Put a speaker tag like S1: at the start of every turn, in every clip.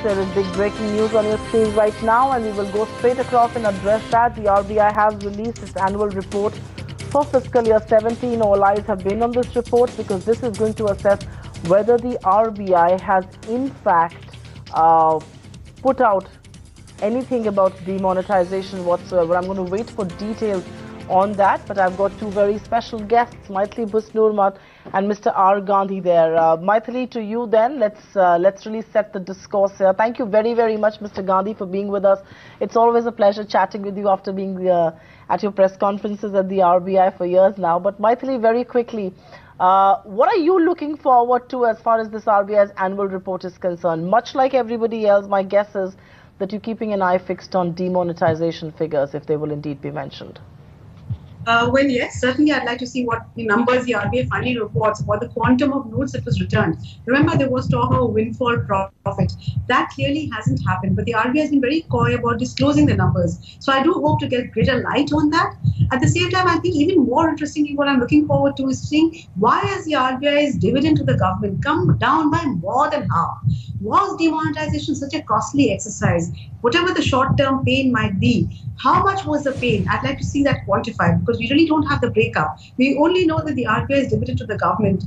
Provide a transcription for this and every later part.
S1: There is big breaking news on your screen right now, and we will go straight across and address that. The RBI has released its annual report for fiscal year 17. All eyes have been on this report because this is going to assess whether the RBI has in fact put out anything about demonetization whatsoever. I'm going to wait for details on that, but I've got two very special guests, Maithili Busnurmat and Mr. R. Gandhi there. Maithili, to you then, let's really set the discourse here. Thank you very, very much, Mr. Gandhi, for being with us. It's always a pleasure chatting with you after being at your press conferences at the RBI for years now. But Maithili, very quickly, what are you looking forward to as far as this RBI's annual report is concerned? Much like everybody else, my guess is that you're keeping an eye fixed on demonetization figures, if they will indeed be mentioned.
S2: Well, yes, certainly I'd like to see what the numbers the RBI finally reports about the quantum of notes that was returned. Remember, there was talk of a windfall profit. That clearly hasn't happened, but the RBI has been very coy about disclosing the numbers. So I do hope to get greater light on that. At the same time, I think even more interestingly, what I'm looking forward to is seeing why has the RBI's dividend to the government come down by more than half? Was demonetization such a costly exercise? Whatever the short-term pain might be, how much was the pain? I'd like to see that quantified because we really don't have the breakup. We only know that the RBI's dividend to the government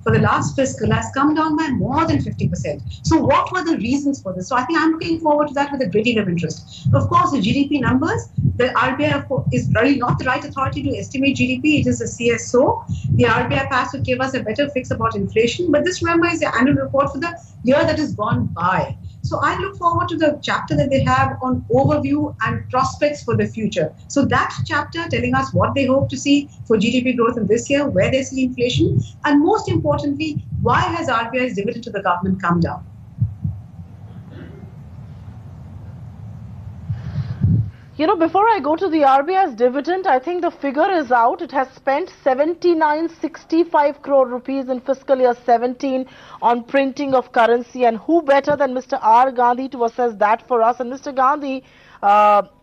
S2: for the last fiscal has come down by more than 50%. So what were the reasons for this? So I think I'm looking forward to that with a great deal of interest. Of course, the GDP numbers, the RBI is really not the right authority to estimate GDP. It is the CSO. The RBI has to give us a better fix about inflation. But this, remember, is the annual report for the year that has gone by. So I look forward to the chapter that they have on overview and prospects for the future. So that chapter telling us what they hope to see for GDP growth in this year, where they see inflation, and most importantly, why has RBI's dividend to the government come down?
S1: You know, before I go to the RBI's dividend, I think the figure is out. It has spent 7965 crore rupees in fiscal year 17 on printing of currency. And who better than Mr. R. Gandhi to assess that for us? And Mr. Gandhi,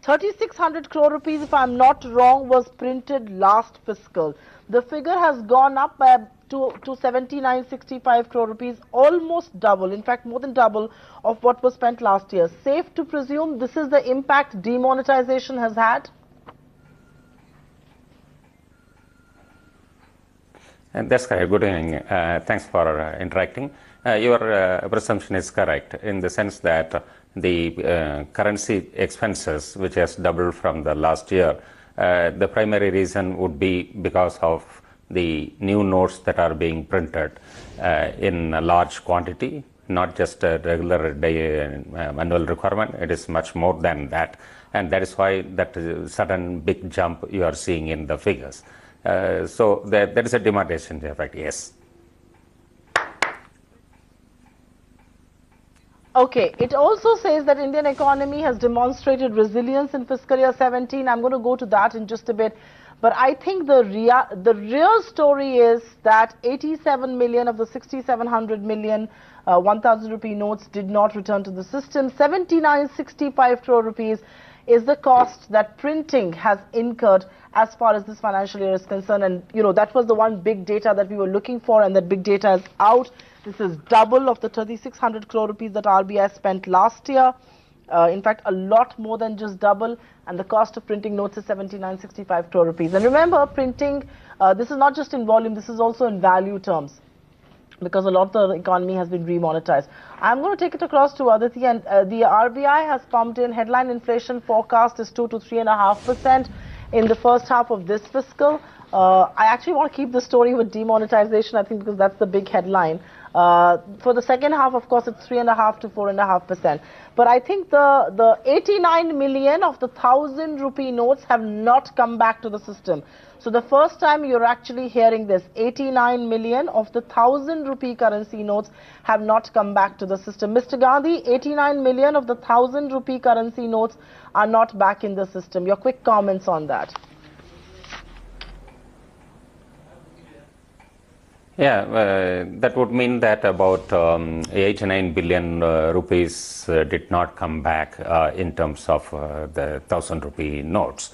S1: 3600 crore rupees, if I'm not wrong, was printed last fiscal. The figure has gone up by to 7965 crore rupees, almost double, in fact more than double of what was spent last year. Safe to presume this is the impact demonetization has had?
S3: And that's correct. Good evening. Thanks for interacting. Your presumption is correct in the sense that the currency expenses, which has doubled from the last year, the primary reason would be because of the new notes that are being printed in a large quantity, not just a regular annual requirement. It is much more than that, and that is why that sudden big jump you are seeing in the figures. So there is a demonetization effect, yes.
S1: Okay, it also says that Indian economy has demonstrated resilience in fiscal year 17. I'm going to go to that in just a bit. But I think the real story is that 87 million of the 6,700 million 1,000 rupee notes did not return to the system. 7965 crore rupees is the cost that printing has incurred as far as this financial year is concerned. And, you know, that was the one big data that we were looking for, and that big data is out. This is double of the 3,600 crore rupees that RBI spent last year. In fact, a lot more than just double, and the cost of printing notes is 7965 crore rupees. And remember, printing, this is not just in volume, this is also in value terms, because a lot of the economy has been remonetized. I'm going to take it across to Aditi, and the RBI has pumped in headline inflation forecast is 2 to 3.5% in the first half of this fiscal. I actually want to keep the story with demonetization, I think, because that's the big headline. For the second half, of course, it's 3.5 to 4.5%. But I think the 89 million of the 1,000 rupee notes have not come back to the system. So the first time you're actually hearing this, 89 million of the 1,000 rupee currency notes have not come back to the system. Mr. Gandhi, 89 million of the 1,000 rupee currency notes are not back in the system. Your quick comments on that.
S3: Yeah, that would mean that about 89 billion rupees did not come back in terms of the 1,000 rupee notes.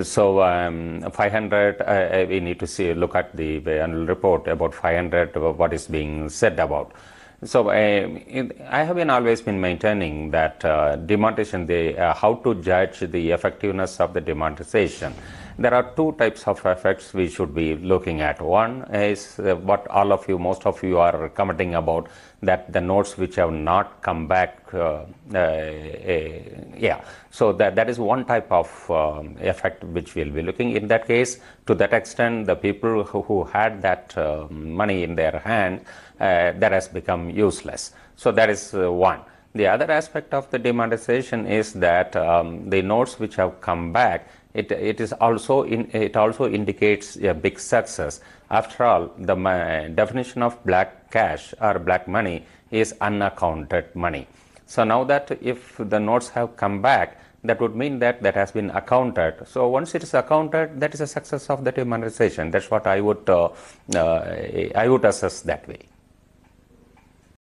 S3: So 500, we need to look at the annual report about 500, what is being said about. So I have been always been maintaining that demonetization, how to judge the effectiveness of the demonetization. There are two types of effects we should be looking at. One is what most of you are commenting about, that the notes which have not come back, so that is one type of effect which we'll be looking. In that case, to that extent, the people who had that money in their hand, that has become useless. So that is one. The other aspect of the demonetization is that the notes which have come back, it also indicates a big success. After all, the definition of black cash or black money is unaccounted money. So now that if the notes have come back, that would mean that that has been accounted. So once it is accounted, that is a success of the demonetization. That's what I would assess that way.